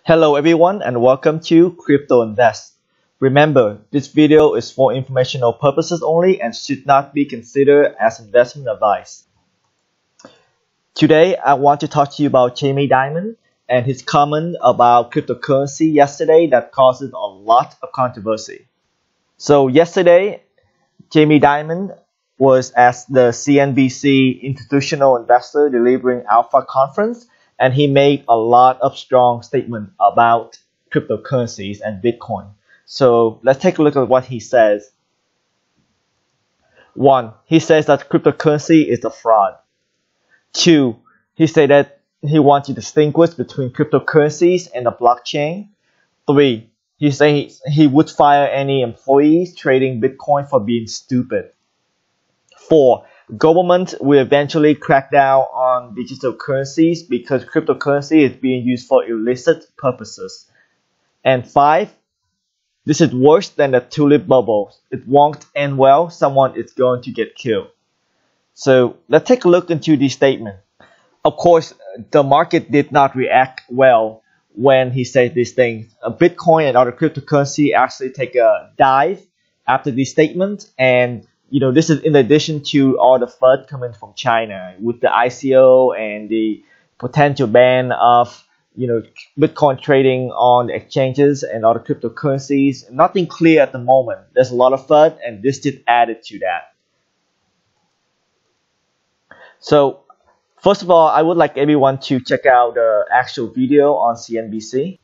Hello everyone and welcome to Crypto Invest. Remember, this video is for informational purposes only and should not be considered as investment advice. Today I want to talk to you about Jaime Dimon and his comment about cryptocurrency yesterday that causes a lot of controversy. So yesterday, Jaime Dimon was at the CNBC Institutional Investor Delivering Alpha Conference, and he made a lot of strong statements about cryptocurrencies and Bitcoin. So let's take a look at what he says. 1. He says that cryptocurrency is a fraud. 2. He said that he wants to distinguish between cryptocurrencies and the blockchain. 3. He says he would fire any employees trading Bitcoin for being stupid. 4. Government will eventually crack down on digital currencies because cryptocurrency is being used for illicit purposes. And 5. This is worse than the tulip bubble. It won't end well. Someone is going to get killed. So let's take a look into these statements. Of course, the market did not react well when he said these things. Bitcoin and other cryptocurrency actually take a dive after these statements, and this is in addition to all the FUD coming from China with the ICO and the potential ban of Bitcoin trading on exchanges and other cryptocurrencies. Nothing clear at the moment. There's a lot of FUD, and this just added to that. So first of all, I would like everyone to check out the actual video on CNBC.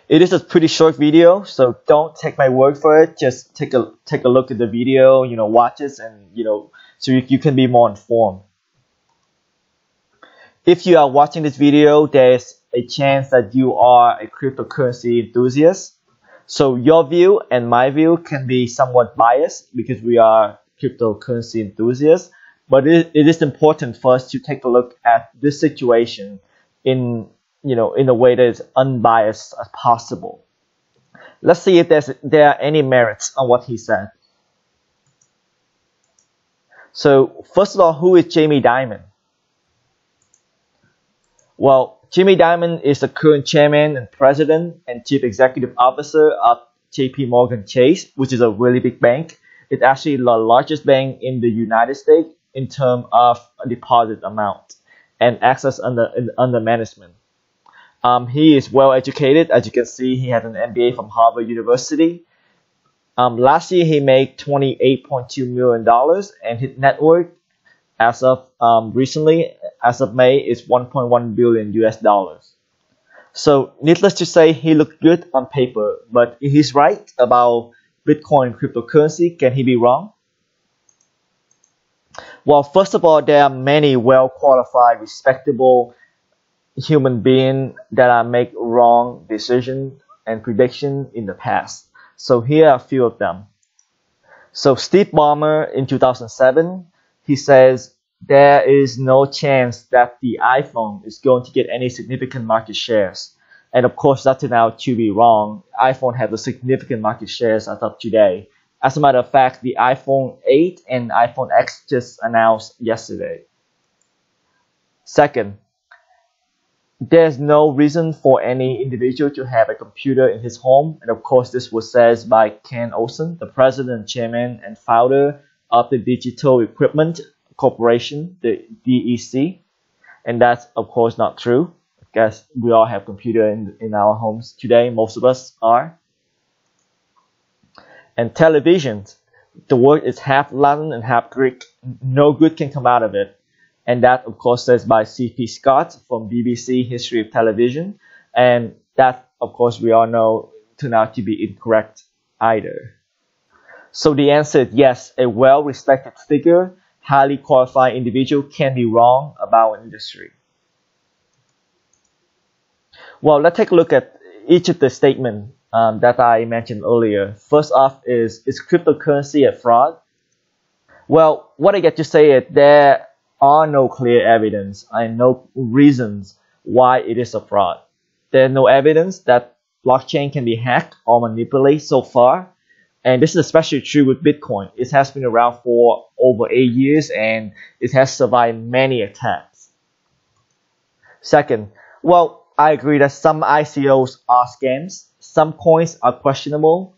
It is a pretty short video, so don't take my word for it. Just take a look at the video, watch it, and so you can be more informed. If you are watching this video, there's a chance that you are a cryptocurrency enthusiast. So your view and my view can be somewhat biased because we are cryptocurrency enthusiasts. But it is important for us to take a look at this situation in a way that is unbiased as possible. Let's see if there are any merits on what he said. So first of all, who is Jaime Dimon? Well, Jaime Dimon is the current chairman and president and chief executive officer of JP Morgan Chase, which is a really big bank. It's actually the largest bank in the United States in terms of deposit amount and access under management. He is well educated. As you can see, he has an MBA from Harvard University. Last year, he made $28.2 million, and his net worth as of recently, as of May, is $1.1 billion US. So needless to say, he looked good on paper, but he's right about Bitcoin and cryptocurrency. Can he be wrong? Well, first of all, there are many well-qualified, respectable human beings that make wrong decisions and predictions in the past. So here are a few of them. So Steve Ballmer in 2007, he says there is no chance that the iPhone is going to get any significant market shares. And of course, that turned out to be wrong. iPhone has a significant market shares as of today. As a matter of fact, the iPhone 8 and iPhone X just announced yesterday. Second, there's no reason for any individual to have a computer in his home. And of course, this was said by Ken Olsen, the president, chairman, and founder of the Digital Equipment Corporation, the DEC. And that's, of course, not true. I guess we all have computer in our homes today. Most of us are. And televisions, the word is half Latin and half Greek. No good can come out of it. And that, of course, says by C.P. Scott from BBC History of Television. And that, of course, we all know turned out to be incorrect either. So the answer is yes, a well-respected figure, highly qualified individual can be wrong about an industry. Well, let's take a look at each of the statements that I mentioned earlier. First off is cryptocurrency a fraud? Well, what I get to say is there are no clear evidence and no reasons why it is a fraud. There's no evidence that blockchain can be hacked or manipulated so far. And this is especially true with Bitcoin. It has been around for over 8 years and it has survived many attacks. Second, well, I agree that some ICOs are scams. Some coins are questionable.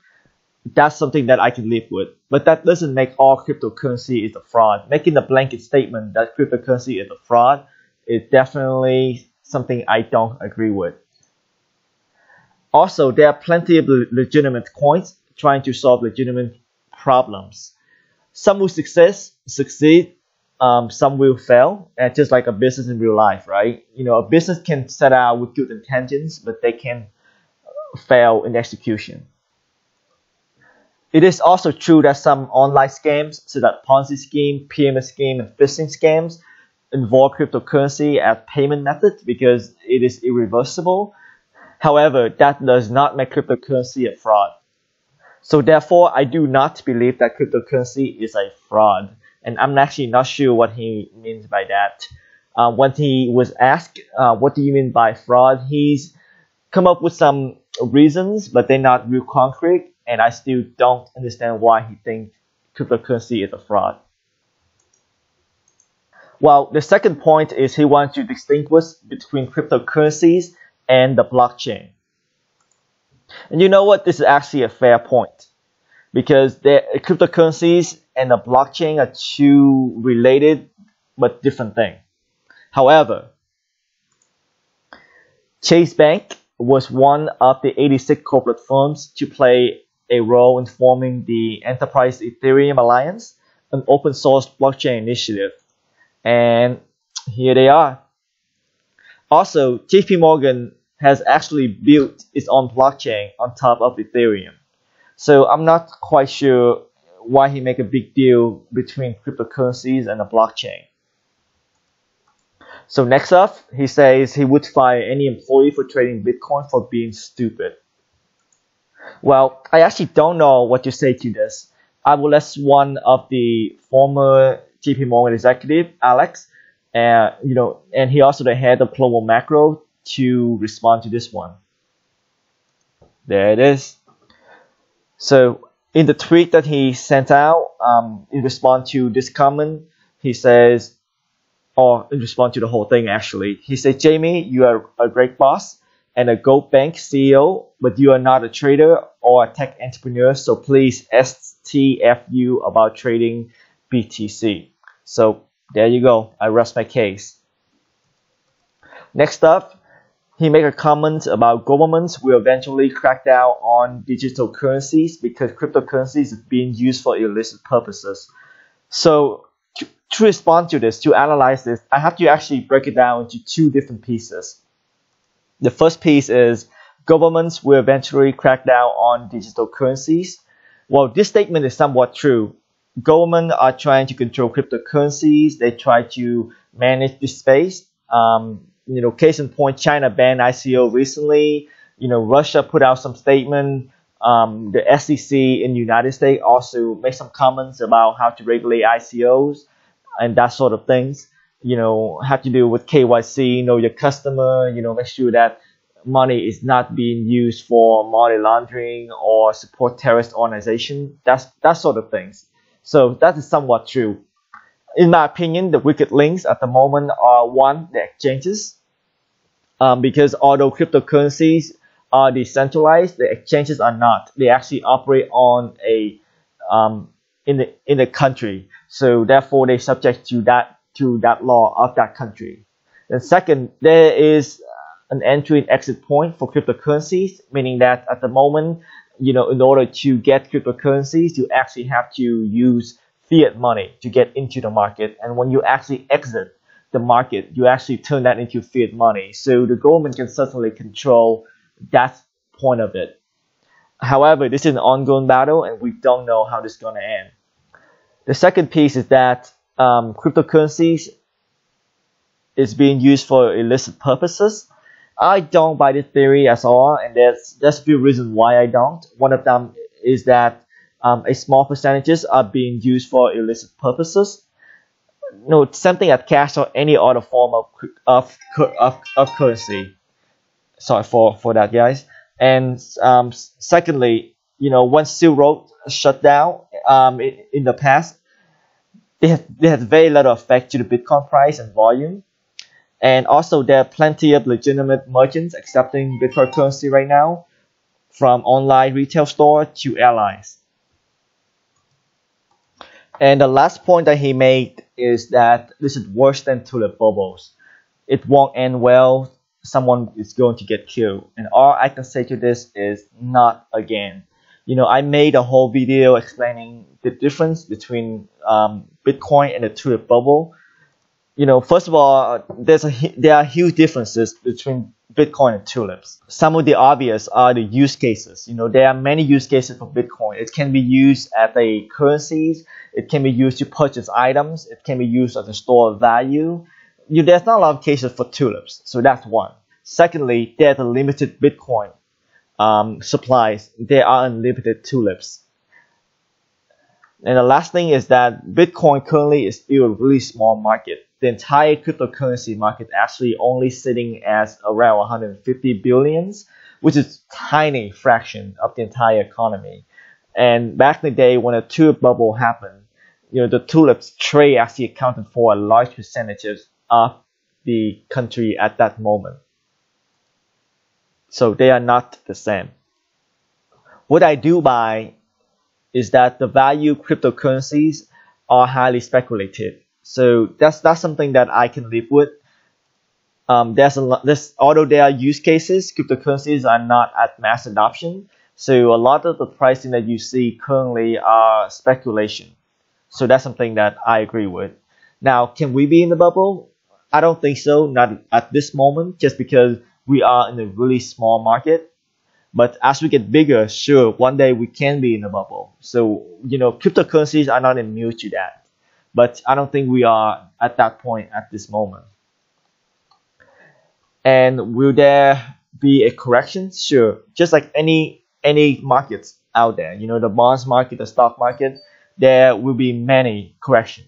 That's something that I can live with. But that doesn't make all cryptocurrency is a fraud. Making a blanket statement that cryptocurrency is a fraud is definitely something I don't agree with. Also, there are plenty of legitimate coins trying to solve legitimate problems. Some will succeed, some will fail, and just like a business in real life, right? You know, a business can set out with good intentions, but they can fail in execution. It is also true that some online scams, such as Ponzi scheme, pyramid scheme, and phishing scams, involve cryptocurrency as payment methods because it is irreversible. However, that does not make cryptocurrency a fraud. So therefore, I do not believe that cryptocurrency is a fraud. And I'm actually not sure what he means by that. When he was asked, what do you mean by fraud? He's come up with some reasons, but they're not real concrete. And I still don't understand why he thinks cryptocurrency is a fraud. Well, the second point is he wants to distinguish between cryptocurrencies and the blockchain. And you know what? This is actually a fair point because the cryptocurrencies and the blockchain are two related but different things. However, Chase Bank was one of the 86 corporate firms to play a role in forming the Enterprise Ethereum Alliance, an open source blockchain initiative. And here they are. Also, JP Morgan has actually built its own blockchain on top of Ethereum. So I'm not quite sure why he make a big deal between cryptocurrencies and the blockchain. So next up, he says he would fire any employee for trading Bitcoin for being stupid. Well, I actually don't know what to say to this. I will let one of the former JP Morgan executive, Alex, and he also the head of Global Macro, to respond to this one. There it is. So in the tweet that he sent out, in response to this comment, he says, or in response to the whole thing actually, he said, Jaime, you are a great boss and a gold bank CEO, but you are not a trader or a tech entrepreneur, so please STFU about trading BTC. So there you go, I rest my case. Next up, he made a comment about governments will eventually crack down on digital currencies because cryptocurrencies are being used for illicit purposes. So to respond to this, to analyze this, I have to actually break it down into two different pieces. The first piece is governments will eventually crack down on digital currencies. Well, this statement is somewhat true. Governments are trying to control cryptocurrencies. They try to manage this space. Case in point, China banned ICO recently. Russia put out some statement. The SEC in the United States also made some comments about how to regulate ICOs and that sort of things. Have to do with KYC, know your customer, make sure that money is not being used for money laundering or support terrorist organization. That sort of things. So that is somewhat true. In my opinion, the wicked links at the moment are one, the exchanges. Because although cryptocurrencies are decentralized, the exchanges are not. They actually operate on in the country. So therefore, they're subject to that law of that country. And second, there is an entry and exit point for cryptocurrencies, meaning that at the moment, in order to get cryptocurrencies, you actually have to use fiat money to get into the market. And when you actually exit the market, you actually turn that into fiat money. So the government can certainly control that point of it. However, this is an ongoing battle and we don't know how this is going to end. The second piece is that cryptocurrencies is being used for illicit purposes. I don't buy this theory at all, and there's a few reasons why I don't. One of them is that a small percentages are being used for illicit purposes. Something as cash or any other form of currency. Sorry for that, guys. And secondly, when Silk Road shut down in the past, they had very little effect to the Bitcoin price and volume. And also there are plenty of legitimate merchants accepting Bitcoin currency right now, from online retail store to airlines. And the last point that he made is that this is worse than tulip bubbles. It won't end well. Someone is going to get killed. And all I can say to this is not again. I made a whole video explaining the difference between Bitcoin and the tulip bubble. First of all, there are huge differences between Bitcoin and tulips. Some of the obvious are the use cases. There are many use cases for Bitcoin. It can be used as a currency. It can be used to purchase items. It can be used as a store of value. There's not a lot of cases for tulips, so that's one. Secondly, there's a limited Bitcoin supplies. There are unlimited tulips. And the last thing is that Bitcoin currently is still a really small market. The entire cryptocurrency market actually only sitting at around 150 billions, which is a tiny fraction of the entire economy. And back in the day when the tulip bubble happened, the tulips trade actually accounted for a large percentage of the country at that moment. So they are not the same. What I do buy is that the value cryptocurrencies are highly speculative. So that's something that I can live with. Although there are use cases, cryptocurrencies are not at mass adoption. So a lot of the pricing that you see currently are speculation. So that's something that I agree with. Now, can we be in the bubble? I don't think so, not at this moment, just because we are in a really small market. But as we get bigger, sure, one day we can be in the bubble. So, cryptocurrencies are not immune to that. But I don't think we are at that point at this moment. And will there be a correction? Sure. Just like any markets out there, the bonds market, the stock market, there will be many corrections.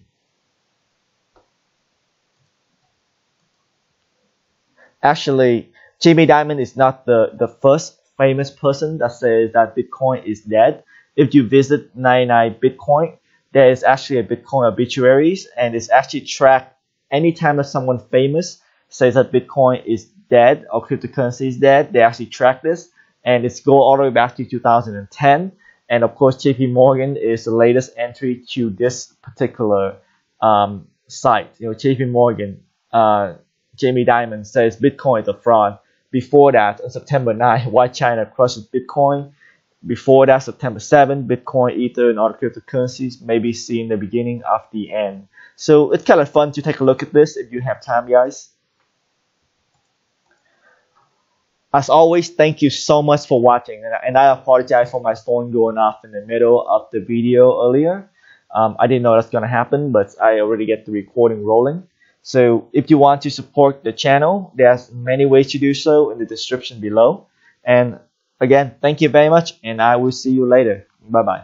Actually, Jamie Dimon is not the first famous person that says that Bitcoin is dead. If you visit 99 Bitcoin, there is actually a Bitcoin obituaries, and it's actually tracked anytime that someone famous says that Bitcoin is dead or cryptocurrency is dead. They actually track this, and it's go all the way back to 2010. And of course, JP Morgan is the latest entry to this particular site. JP Morgan, Jamie Dimon says Bitcoin is a fraud. Before that, on September 9, why China crushes Bitcoin. Before that, September 7, Bitcoin, Ether, and other cryptocurrencies may be seen the beginning of the end. So it's kind of fun to take a look at this if you have time, guys. As always, thank you so much for watching. And I apologize for my phone going off in the middle of the video earlier. I didn't know that's going to happen, but I already get the recording rolling. So if you want to support the channel, there's many ways to do so in the description below. And again, thank you very much, and I will see you later. Bye-bye.